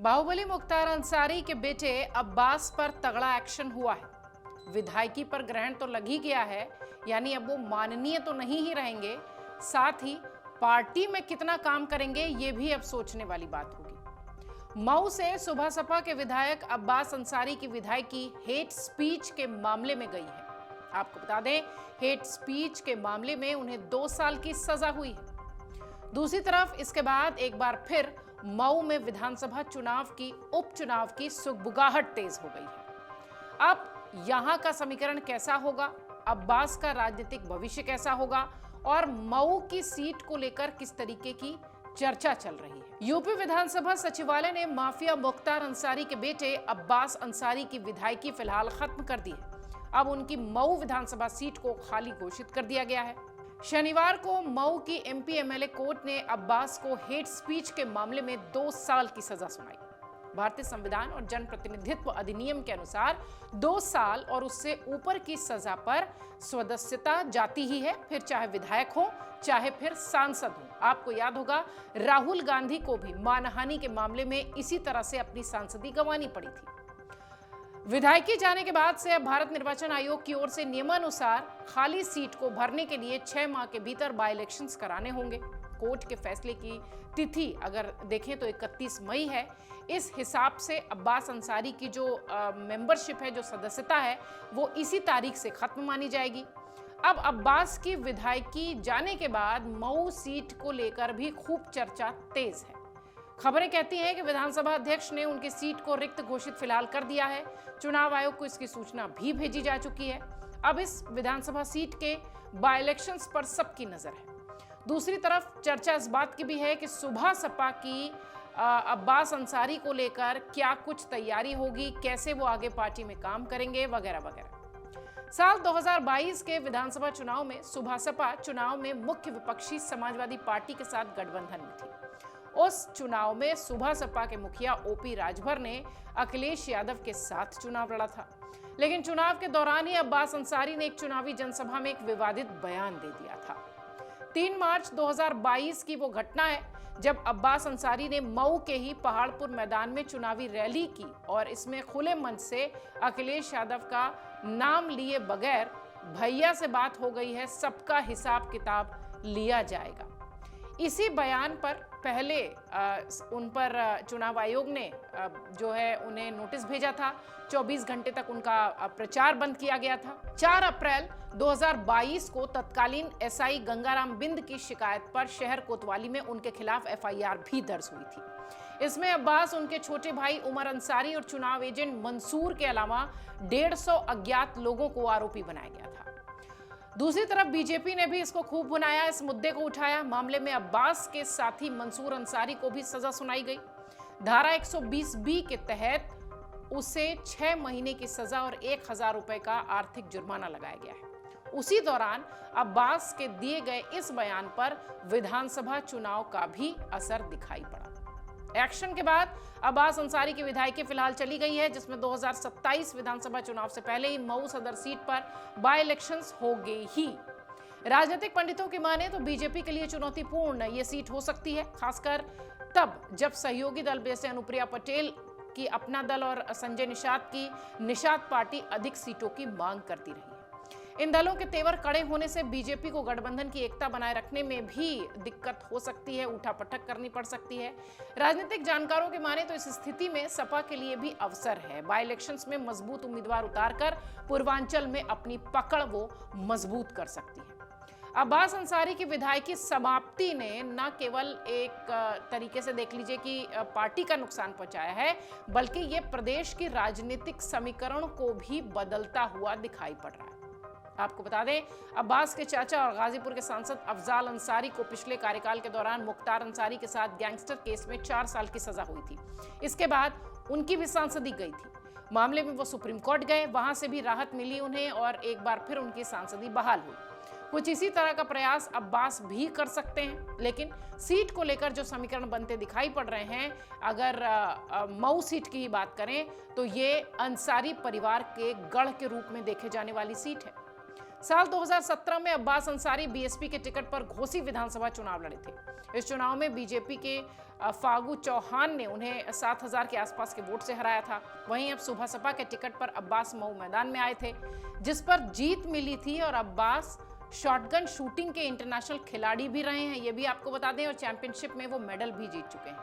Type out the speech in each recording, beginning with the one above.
बाहुबली मुख्तार अंसारी के बेटे अब्बास पर तगड़ा एक्शन हुआ है। विधायकी पर ग्रहण तो लग ही गया है, यानी अब वो माननीय तो नहीं ही रहेंगे, साथ ही पार्टी में कितना काम करेंगे ये भी अब सोचने वाली बात होगी। मऊ से सुबह सपा के विधायक अब्बास अंसारी की विधायकी हेट स्पीच के मामले में गई है। आपको बता दें, हेट स्पीच के मामले में उन्हें 2 साल की सजा हुई है। दूसरी तरफ इसके बाद एक बार फिर मऊ में विधानसभा उपचुनाव की सुगबुगाहट तेज हो गई है। अब यहां का समीकरण कैसा होगा, अब्बास का राजनीतिक भविष्य कैसा होगा और मऊ की सीट को लेकर किस तरीके की चर्चा चल रही है। यूपी विधानसभा सचिवालय ने माफिया मुख्तार अंसारी के बेटे अब्बास अंसारी की विधायकी फिलहाल खत्म कर दी है। अब उनकी मऊ विधानसभा सीट को खाली घोषित कर दिया गया है। शनिवार को मऊ की एमपी एमएलए कोर्ट ने अब्बास को हेट स्पीच के मामले में 2 साल की सजा सुनाई। भारतीय संविधान और जनप्रतिनिधित्व अधिनियम के अनुसार 2 साल और उससे ऊपर की सजा पर सदस्यता जाती ही है, फिर चाहे विधायक हो चाहे फिर सांसद हो। आपको याद होगा, राहुल गांधी को भी मानहानि के मामले में इसी तरह से अपनी सांसदी गंवानी पड़ी थी। विधायकी जाने के बाद से अब भारत निर्वाचन आयोग की ओर से नियमानुसार खाली सीट को भरने के लिए 6 माह के भीतर बाय इलेक्शंस कराने होंगे। कोर्ट के फैसले की तिथि अगर देखें तो 31 मई है। इस हिसाब से अब्बास अंसारी की जो मेंबरशिप है, जो सदस्यता है, वो इसी तारीख से खत्म मानी जाएगी। अब अब्बास की विधायकी जाने के बाद मऊ सीट को लेकर भी खूब चर्चा तेज है। खबरें कहती हैं कि विधानसभा अध्यक्ष ने उनकी सीट को रिक्त घोषित फिलहाल कर दिया है। चुनाव आयोग को इसकी सूचना भी भेजी जा चुकी है। अब इस विधानसभा सीट के बाय इलेक्शंस पर सबकी नजर है। दूसरी तरफ चर्चा इस बात की भी है कि सुबह सपा की अब्बास अंसारी को लेकर क्या कुछ तैयारी होगी, कैसे वो आगे पार्टी में काम करेंगे, वगैरह वगैरह। साल 2022 के विधानसभा चुनाव में सुबह सपा चुनाव में मुख्य विपक्षी समाजवादी पार्टी के साथ गठबंधन में थी। उस चुनाव में सुबह सपा के मुखिया ओपी राजभर ने अखिलेश यादव के साथ चुनाव लड़ा था, लेकिन चुनाव के दौरान ही अब्बास अंसारी ने एक चुनावी जनसभा में एक विवादित बयान दे दिया था। 3 मार्च 2022 की वो घटना है जब अब्बास अंसारी ने मऊ के ही पहाड़पुर मैदान में चुनावी रैली की और इसमें खुले मन से अखिलेश यादव का नाम लिए बगैर भैया से बात हो गई है, सबका हिसाब किताब लिया जाएगा। इसी बयान पर पहले उन पर चुनाव आयोग ने जो है उन्हें नोटिस भेजा था। 24 घंटे तक उनका प्रचार बंद किया गया था। 4 अप्रैल 2022 को तत्कालीन एसआई गंगाराम बिंद की शिकायत पर शहर कोतवाली में उनके खिलाफ एफआईआर भी दर्ज हुई थी। इसमें अब्बास, उनके छोटे भाई उमर अंसारी और चुनाव एजेंट मंसूर के अलावा 150 अज्ञात लोगों को आरोपी बनाया गया था। दूसरी तरफ बीजेपी ने भी इसको खूब भुनाया, इस मुद्दे को उठाया। मामले में अब्बास के साथी मंसूर अंसारी को भी सजा सुनाई गई। धारा 120B के तहत उसे 6 महीने की सजा और 1000 रुपए का आर्थिक जुर्माना लगाया गया है। उसी दौरान अब्बास के दिए गए इस बयान पर विधानसभा चुनाव का भी असर दिखाई पड़ा। एक्शन के बाद अब्बास अंसारी की विधायकी फिलहाल चली गई है, जिसमें 2027 विधानसभा चुनाव से पहले ही मऊ सदर सीट पर बाय इलेक्शंस हो गए ही। राजनीतिक पंडितों की माने तो बीजेपी के लिए चुनौतीपूर्ण ये सीट हो सकती है, खासकर तब जब सहयोगी दल जैसे अनुप्रिया पटेल की अपना दल और संजय निषाद की निषाद पार्टी अधिक सीटों की मांग करती रही है। इन दलों के तेवर कड़े होने से बीजेपी को गठबंधन की एकता बनाए रखने में भी दिक्कत हो सकती है, उठापटक करनी पड़ सकती है। राजनीतिक जानकारों के माने तो इस स्थिति में सपा के लिए भी अवसर है। बाय इलेक्शंस में मजबूत उम्मीदवार उतारकर पूर्वांचल में अपनी पकड़ वो मजबूत कर सकती है। अब्बास अंसारी की विधायकी समाप्ति ने न केवल एक तरीके से देख लीजिए कि पार्टी का नुकसान पहुंचाया है, बल्कि ये प्रदेश की राजनीतिक समीकरण को भी बदलता हुआ दिखाई पड़ रहा है। आपको बता दें, अब्बास के चाचा और गाजीपुर के सांसद अफजाल अंसारी को पिछले कार्यकाल के दौरान मुख्तार अंसारी के साथ गैंगस्टर केस में 4 साल की सजा हुई थी। इसके बाद उनकी भी सांसदी गई थी। मामले में वो सुप्रीम कोर्ट गए, वहां से भी राहत मिली उन्हें और एक बार फिर उनकी सांसदी बहाल हुई। कुछ इसी तरह का प्रयास अब्बास भी कर सकते हैं, लेकिन सीट को लेकर जो समीकरण बनते दिखाई पड़ रहे हैं, अगर मऊ सीट की ही बात करें तो ये अंसारी परिवार के गढ़ के रूप में देखे जाने वाली सीट है। साल 2017 में अब्बास अंसारी बीएसपी के टिकट पर घोसी विधानसभा चुनाव लड़े थे। इस चुनाव में बीजेपी के फागू चौहान ने उन्हें 7,000 के आसपास के वोट से हराया था। वहीं अब सुबह सपा के टिकट पर अब्बास मऊ मैदान में आए थे, जिस पर जीत मिली थी और अब्बास शॉटगन शूटिंग के इंटरनेशनल खिलाड़ी भी रहे हैं, ये भी आपको बता दें, और चैंपियनशिप में वो मेडल भी जीत चुके हैं।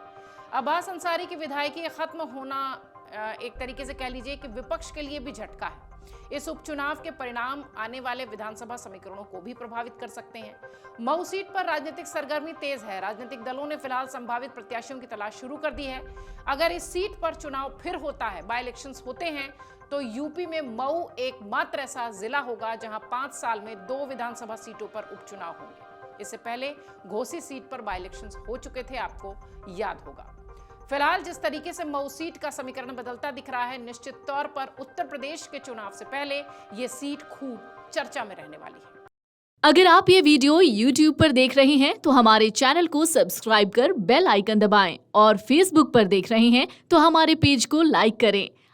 अब्बास अंसारी की विधायकी खत्म होना एक तरीके से कह लीजिए कि विपक्ष के लिए भी झटका है। इस उपचुनाव के परिणाम आने वाले विधानसभा समीकरणों को भी प्रभावित कर सकते हैं। मऊ सीट पर राजनीतिक सरगर्मी तेज है। राजनीतिक दलों ने फिलहाल संभावित प्रत्याशियों की तलाश शुरू कर दी है। अगर इस सीट पर चुनाव फिर होता है, बाय इलेक्शंस होते हैं, तो यूपी में मऊ एकमात्र ऐसा जिला होगा जहां 5 साल में 2 विधानसभा सीटों पर उपचुनाव होंगे। इससे पहले घोसी सीट पर बाय इलेक्शंस हो चुके थे, आपको याद होगा। फिलहाल जिस तरीके से मऊ सीट का समीकरण बदलता दिख रहा है, निश्चित तौर पर उत्तर प्रदेश के चुनाव से पहले ये सीट खूब चर्चा में रहने वाली है। अगर आप ये वीडियो YouTube पर देख रहे हैं तो हमारे चैनल को सब्सक्राइब कर बेल आइकन दबाएं और Facebook पर देख रहे हैं तो हमारे पेज को लाइक करें।